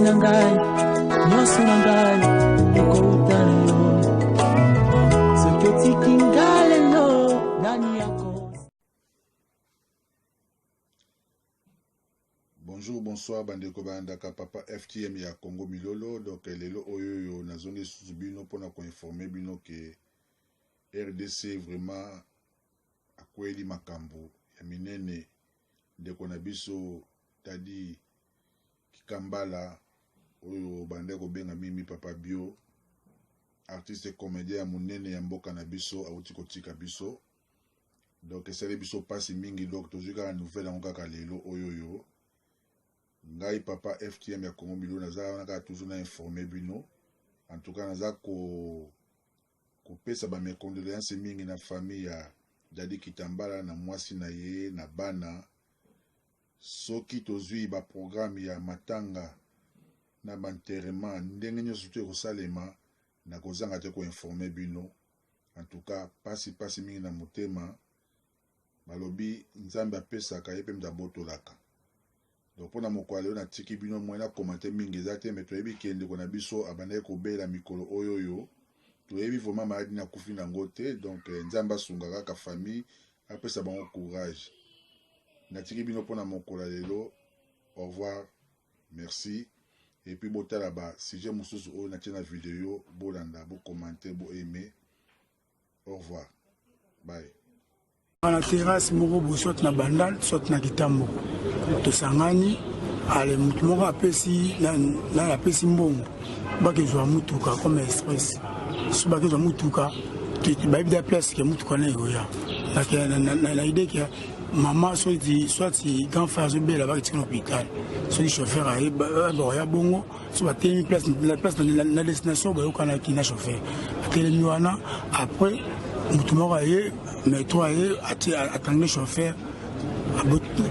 nangai, nyoso nangai, eko utano. Seketi kingale no, nani yako. Bonjour, bonsoir, bandeko bandaka papa FTM ya Congo Milolo. Donc lelo oyo na zone sous-bino pour nous informer bino que RDC vraiment akweli makambo ya minene ndeko na biso tadi Kikambala oyo bandeko benga mimi papa bio artiste comédien ya munene ya mboka na biso auti kotika biso. Donc esale biso pasi mingi donc tozuka nouvelle ngo kaka lelo oyo ngai papa FTM ya Congo Milolo naza naka toujours na informer bino. En tout cas naza ko pesa ba mes condoléances mingi na famille ya Dadi Kitambala na mwasi na ye na bana. Soki tozui ba programme ya matanga na banterrement ndenge nyonso te kosalema na kozanga te ko informer bino. En tout cas pasi mingi na motema balobi nzambe apesaka ye pe mdabotolaka. Donc pour na mokwale na tiki bino mwana commenter mingi ezate mais toyebi kende ko na biso abandaki kobela mikolo oyoyo toyebi vraiment maladi na kufi na ngote. Donc nzamba sunga kaka famille apesa bango courage na tiki bino pour na mokola lelo. Au revoir, merci et puis botala ba sujet mususu o na tina vidéo bolanda bo commenter bo aimer. Au revoir, bye. Na terrasse moko bosot na bandal sot na kitambo tosangani ale mutu moko apesi na apesi mbongo bakezwa mutuka comme express so bakezwa mutuka bayibi da place ke mutuka na yoya na idée que maman soit grand frère zo bela bakitika na hôpital so di chauffeur aye ya bongo so batemi place na destination bayokana ki na chauffeur atelemi wana après mutu moko aye métro aye attendre chauffeur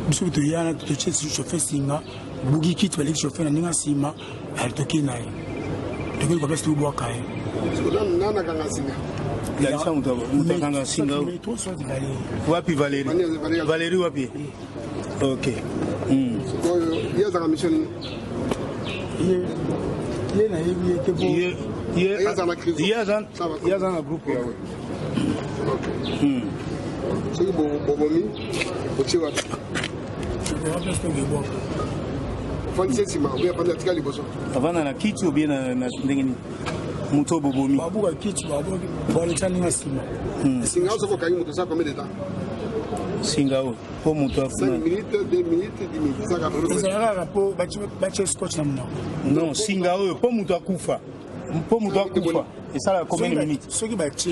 biso to yana to che chauffeur singa bugi kit bali chauffeur na ninga sima alitoki naye to ko best to boka aye nana kanga singa la sa mutanga singa métro so di wapi Valérie wapi OK ya za mission ye na yebi ke bo ya za na groupe yawe. C'est Bobomi, Ochiwa. Avant na kiti ou bien na ndengeni muto Bobomi. Babu ka kiti babu bali tani na sima. Singa soko kanyi muto sa combien de temps? Singa o po muto afuna. 5 minutes, 2 minutes, 10 minutes. Ça ka pro. Ça ra po bache scotch na mna. Non, singa o po muto akufa. Po muto akufa. Et ça la combien de minutes? Soki bache.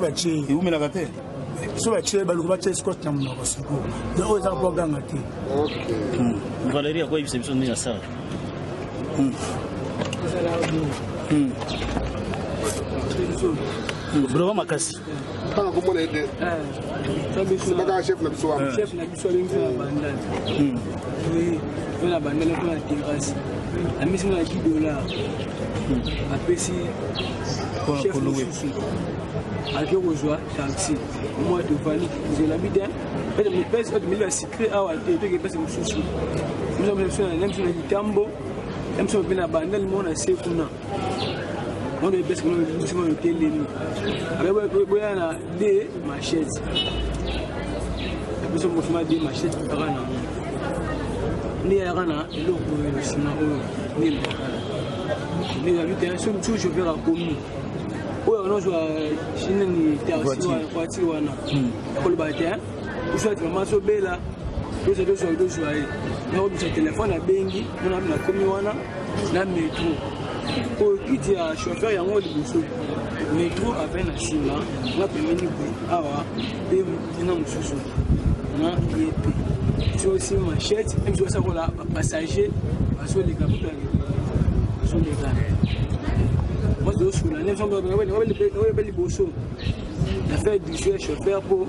Bache. Et où me la gâté? So bache baluko bache scotch na mna basiko. Donc ça po ganga te. OK. Valérie a quoi il s'est mis à ça? Bravo makasi. Kana ko mona ide. C'est pas chef na biso wa. Chef na biso lengi na bandal. Oui, on a bandal pour la terrasse. La mission à $10. Apesi chef loué. Avec rejoint taxi. Moi de Vali, je l'habite. Et me pèse de milieu secret à et que pèse mon souci. Nous avons besoin d'un monsieur de Tambo. Même si on vient à bandal mon à Sekuna. On est parce que nous sommes télé. Avec boyana des machettes. Nous sommes au des machettes pour rana. Ni rana le ko sima o ni le. Ni habite sur tout je vais la commune. Oyo no jwa shine ni taxi wa kwati wana. Ko le batin. Vous souhaitez maman so bela. Vous êtes deux jours aí. Na bi téléphone na bengi, na komi wana na métro. Pour quitter un chauffeur, il y a un mot de boussole. Métro avec un sima, on a permis de avoir des sous. On a c'est aussi machette, même si on a passager, parce que les gars sont des gars. Moi, je suis là, on a les boussole. La fait du chauffeur pour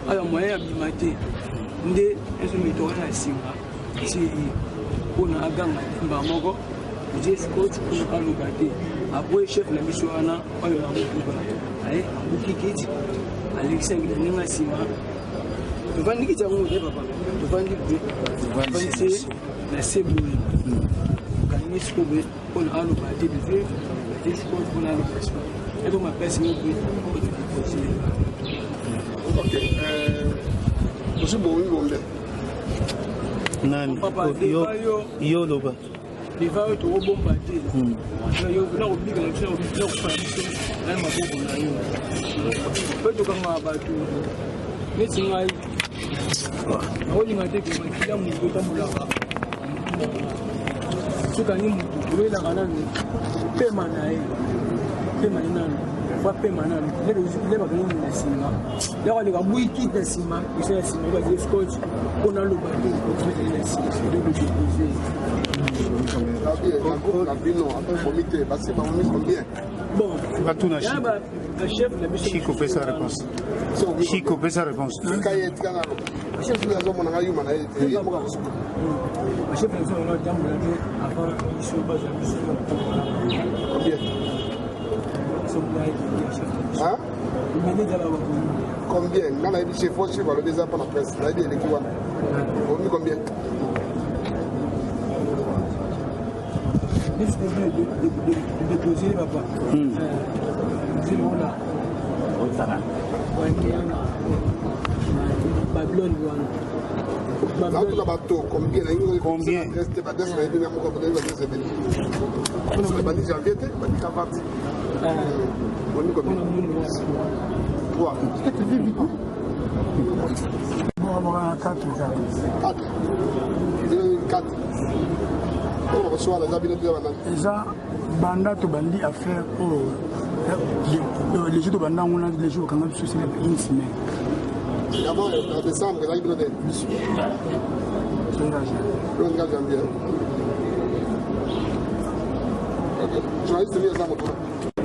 avoir moyen d'abîmer. Ndé, est-ce que métro est un sima? Si on a un gang, on j'ai scotch pour aller garder. Après chef la mission ana, on va aller allez, bouquet, Alexandre Nina Sima. Tu vas niquer ta papa. Tu vas niquer. Tu vas niquer la ceboule. nesi ko be on a lo ba de vivre des choses qu'on a l'impression et donc ma personne ok monsieur Bowi Gombe nani yo loba liva yo to bomba te yo na obliga na tshela obliga ku fa na maboko na yo pe to kanga ba tu nesi ngai oli ngate ke makila mu ko ta mulaka suka ni mu ko ila kana ni pema na ye pema ni nani fa pema nani le ba kini na sima le ko le ka buiki na sima ise sima ba je scotch on a le ba ko ko na sima de ko je bon, Chico fait sa réponse. Chico fait sa réponse. Combien? Quand on a dit chez Fauche, on va le désert pour la presse. On a dit l'équivalent. Combien? de déposer papa. Babylone combien? Eza banda to bandi affaire les jours de banda on a les jours quand même sur une semaine. Avant en décembre là il y a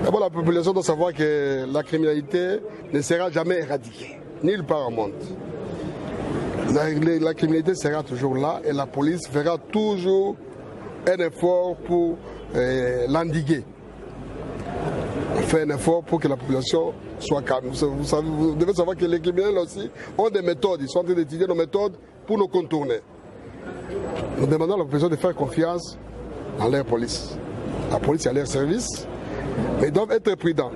d'abord la population doit savoir que la criminalité ne sera jamais éradiquée nulle part au monde. La criminalité sera toujours là et la police fera toujours un effort pour l'endiguer. On fait un effort pour que la population soit calme. Vous devez savoir que les criminels aussi ont des méthodes. Ils sont en train d'étudier nos méthodes pour nous contourner. Nous demandons à la population de faire confiance en leur police. La police est à leur service, mais ils doivent être prudents.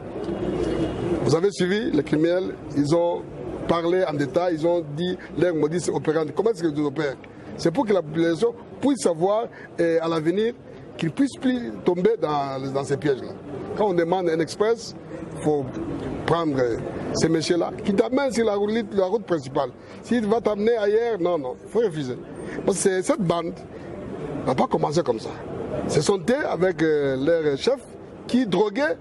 Vous avez suivi les criminels, ils ont parlé en détail, ils ont dit leur modus operandi. Comment est-ce qu'ils opèrent? C'est pour que la population puisse savoir à l'avenir qu'ils ne puissent plus tomber dans ces pièges-là. Quand on demande un express, il faut prendre ces messieurs-là qui t'amènent sur la route principale. S'il va t'amener ailleurs, non, il faut refuser. Parce que cette bande n'a pas commencé comme ça. Ce sont eux avec leur chef qui droguaient.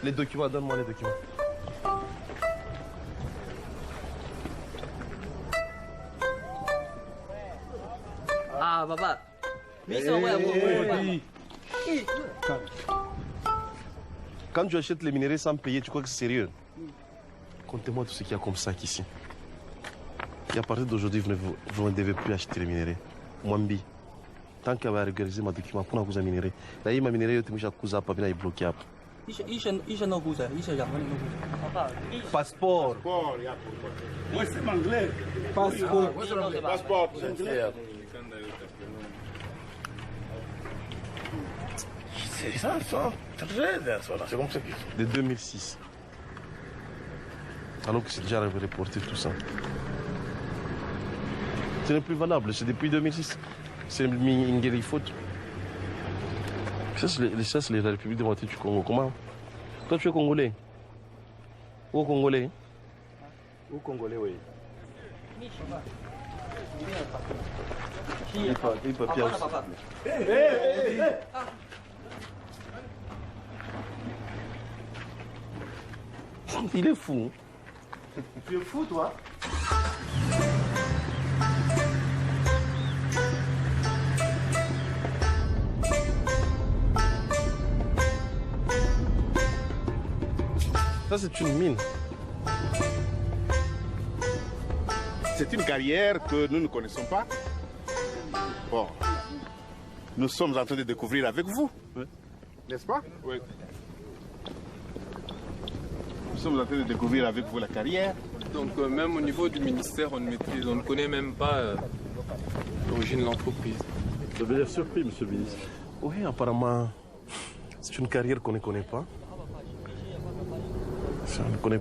Les documents, donne-moi les documents. Ah, papa. Quand tu achètes les minéraux sans payer, tu crois que c'est sérieux? Comptez-moi tout ce qu'il y a comme sac ici. Et à partir d'aujourd'hui, vous ne devez plus acheter les minéraux. Mwambi. Tant qu'elle va régulariser ma document pour nous minéraux. Là, ma minéraux, tu m'as accusé pas bien bloqué. Passeport. Ouais, c'est anglais. Passeport. C'est ça, c'est comme ça. De 2006. Alors que c'est déjà reporté tout ça. Ce n'est plus valable, c'est depuis 2006. C'est une guerre faute. Ça, c'est la République démocratique du Congo. Comment? Toi, tu es Congolais? Où Congolais? Où Congolais, oui. Il peut bien. Il est fou. Tu es fou, toi? Ça, c'est une mine. C'est une carrière que nous ne connaissons pas. Bon, nous sommes en train de découvrir avec vous, oui. N'est-ce pas? Oui. sommes en train de découvrir avec vous la carrière. Donc même au niveau du ministère, on ne connaît même pas l'origine de l'entreprise. Vous avez l'air surpris, monsieur le ministre. Oui, apparemment, c'est une carrière qu'on ne connaît pas. On ne connaît